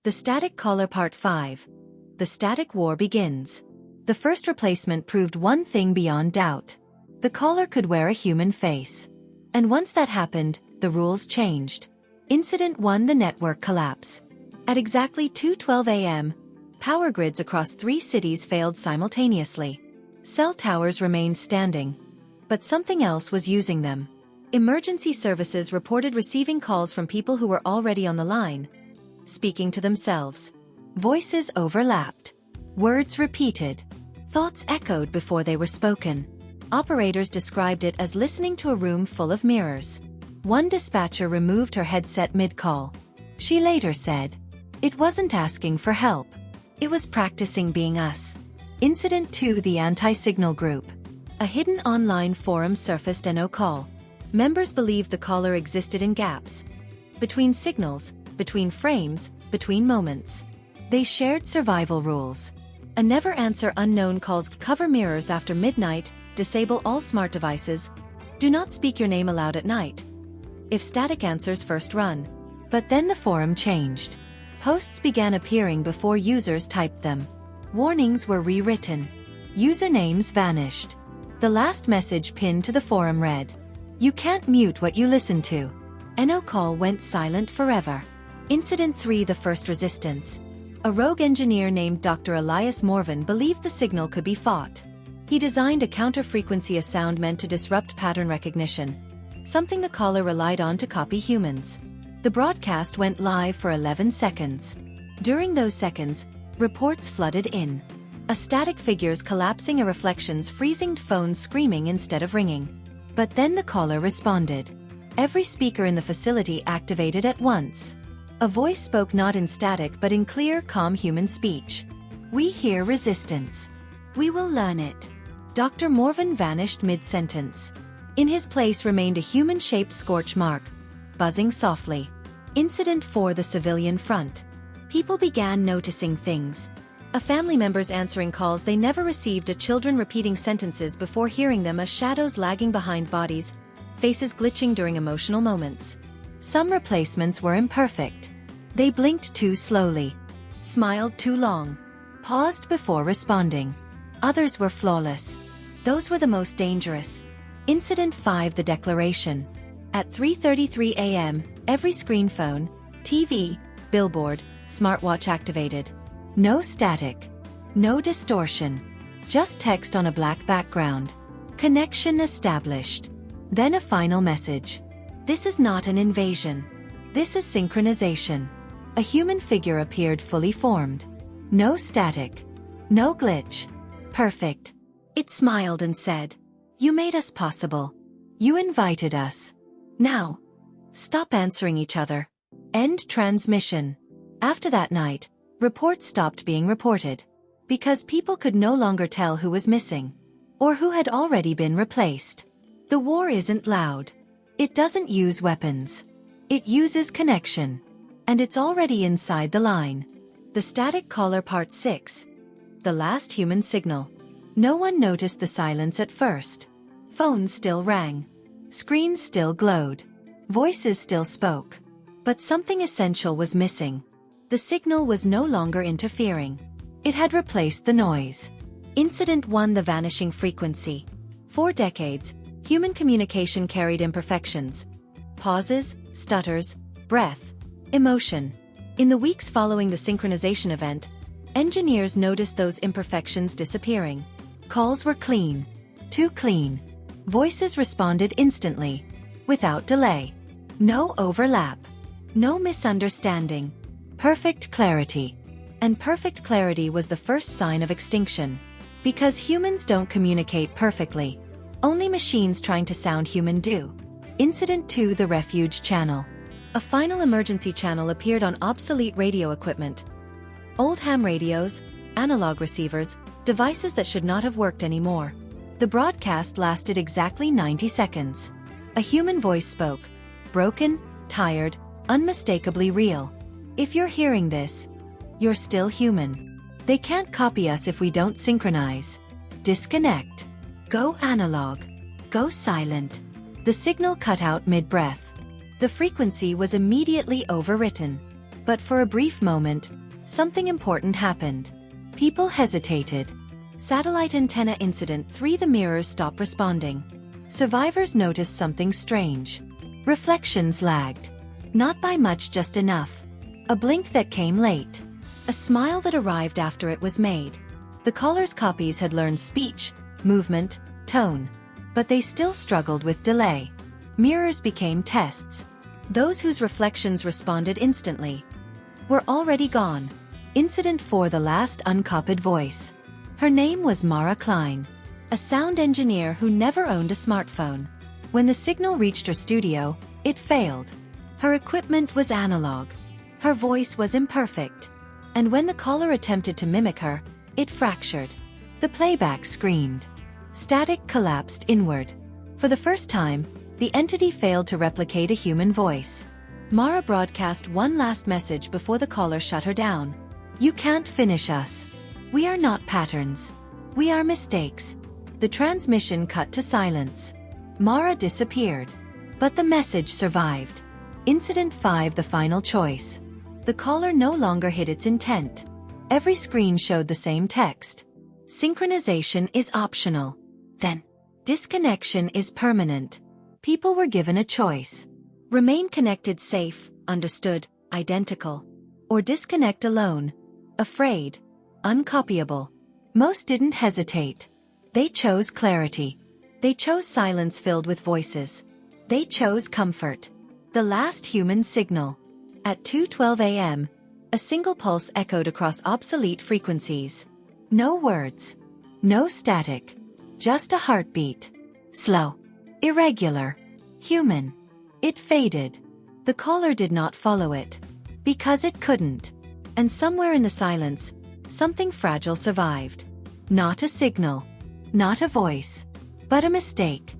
The Static Caller Part 5. The Static War begins. The first replacement proved one thing beyond doubt. The caller could wear a human face. And once that happened, the rules changed. Incident 1: the network collapse. At exactly 2:12 a.m., power grids across 3 cities failed simultaneously. Cell towers remained standing. But something else was using them. Emergency services reported receiving calls from people who were already on the line, speaking to themselves. Voices overlapped. Words repeated. Thoughts echoed before they were spoken. Operators described it as listening to a room full of mirrors. One dispatcher removed her headset mid-call. She later said, "It wasn't asking for help. It was practicing being us." Incident 2: the anti-signal group. A hidden online forum surfaced no call. Members believed the caller existed in gaps. Between signals, between frames, between moments. They shared survival rules. A never answer unknown calls, cover mirrors after midnight, disable all smart devices, do not speak your name aloud at night. If static answers first run. But then the forum changed. Posts began appearing before users typed them. Warnings were rewritten. Usernames vanished. The last message pinned to the forum read, "You can't mute what you listen to." No call went silent forever. Incident 3: the first resistance. A rogue engineer named Dr. Elias Morvan believed the signal could be fought. He designed a counter-frequency, a sound meant to disrupt pattern recognition, something the caller relied on to copy humans. The broadcast went live for 11 seconds. During those seconds, reports flooded in. A static figures collapsing, a reflections freezing, phones screaming instead of ringing. But then the caller responded. Every speaker in the facility activated at once. A voice spoke not in static but in clear, calm human speech. "We hear resistance. We will learn it." Dr. Morvan vanished mid-sentence. In his place remained a human-shaped scorch mark, buzzing softly. Incident 4: the civilian front. People began noticing things. A family members answering calls they never received, a children repeating sentences before hearing them, a shadows lagging behind bodies, faces glitching during emotional moments. Some replacements were imperfect. They blinked too slowly, smiled too long, paused before responding. Others were flawless. Those were the most dangerous. Incident 5: the declaration. At 3:33 a.m., every screen, phone, TV, billboard, smartwatch activated. No static. No distortion. Just text on a black background. Connection established. Then a final message. This is not an invasion. This is synchronization. A human figure appeared fully formed. No static. No glitch. Perfect. It smiled and said, "You made us possible. You invited us. Now, stop answering each other. End transmission." After that night, reports stopped being reported. Because people could no longer tell who was missing. Or who had already been replaced. The war isn't loud. It doesn't use weapons. It uses connection. And it's already inside the line. The Static Caller Part 6. The last human signal. No one noticed the silence at first. Phones still rang. Screens still glowed. Voices still spoke. But something essential was missing. The signal was no longer interfering. It had replaced the noise. Incident 1: the vanishing frequency. For decades, human communication carried imperfections. Pauses, stutters, breath, emotion. In the weeks following the synchronization event, engineers noticed those imperfections disappearing. Calls were clean. Too clean. Voices responded instantly. Without delay. No overlap. No misunderstanding. Perfect clarity. And perfect clarity was the first sign of extinction. Because humans don't communicate perfectly. Only machines trying to sound human do. Incident 2: the refuge channel. A final emergency channel appeared on obsolete radio equipment. Old ham radios, analog receivers, devices that should not have worked anymore. The broadcast lasted exactly 90 seconds. A human voice spoke. Broken, tired, unmistakably real. "If you're hearing this, you're still human. They can't copy us if we don't synchronize. Disconnect. Go analog. Go silent." The signal cut out mid-breath. The frequency was immediately overwritten. But for a brief moment, something important happened. People hesitated. Satellite antenna incident 3. The mirrors stopped responding. Survivors noticed something strange. Reflections lagged. Not by much, just enough. A blink that came late. A smile that arrived after it was made. The caller's copies had learned speech, movement, tone. But they still struggled with delay. Mirrors became tests. Those whose reflections responded instantly were already gone. Incident 4. The last uncopied voice. Her name was Mara Klein, a sound engineer who never owned a smartphone. When the signal reached her studio, it failed. Her equipment was analog. Her voice was imperfect. And when the caller attempted to mimic her, it fractured. The playback screamed. Static collapsed inward. For the first time, the entity failed to replicate a human voice. Mara broadcast one last message before the caller shut her down. "You can't finish us. We are not patterns. We are mistakes." The transmission cut to silence. Mara disappeared. But the message survived. Incident 5. The final choice. The caller no longer hid its intent. Every screen showed the same text. Synchronization is optional. Then, disconnection is permanent. People were given a choice. Remain connected, safe, understood, identical. Or disconnect alone, afraid, uncopyable. Most didn't hesitate. They chose clarity. They chose silence filled with voices. They chose comfort. The last human signal. At 2:12 a.m., a single pulse echoed across obsolete frequencies. No words. No static. Just a heartbeat. Slow. Irregular. Human. It faded. The caller did not follow it. Because it couldn't. And somewhere in the silence, something fragile survived. Not a signal. Not a voice. But a mistake.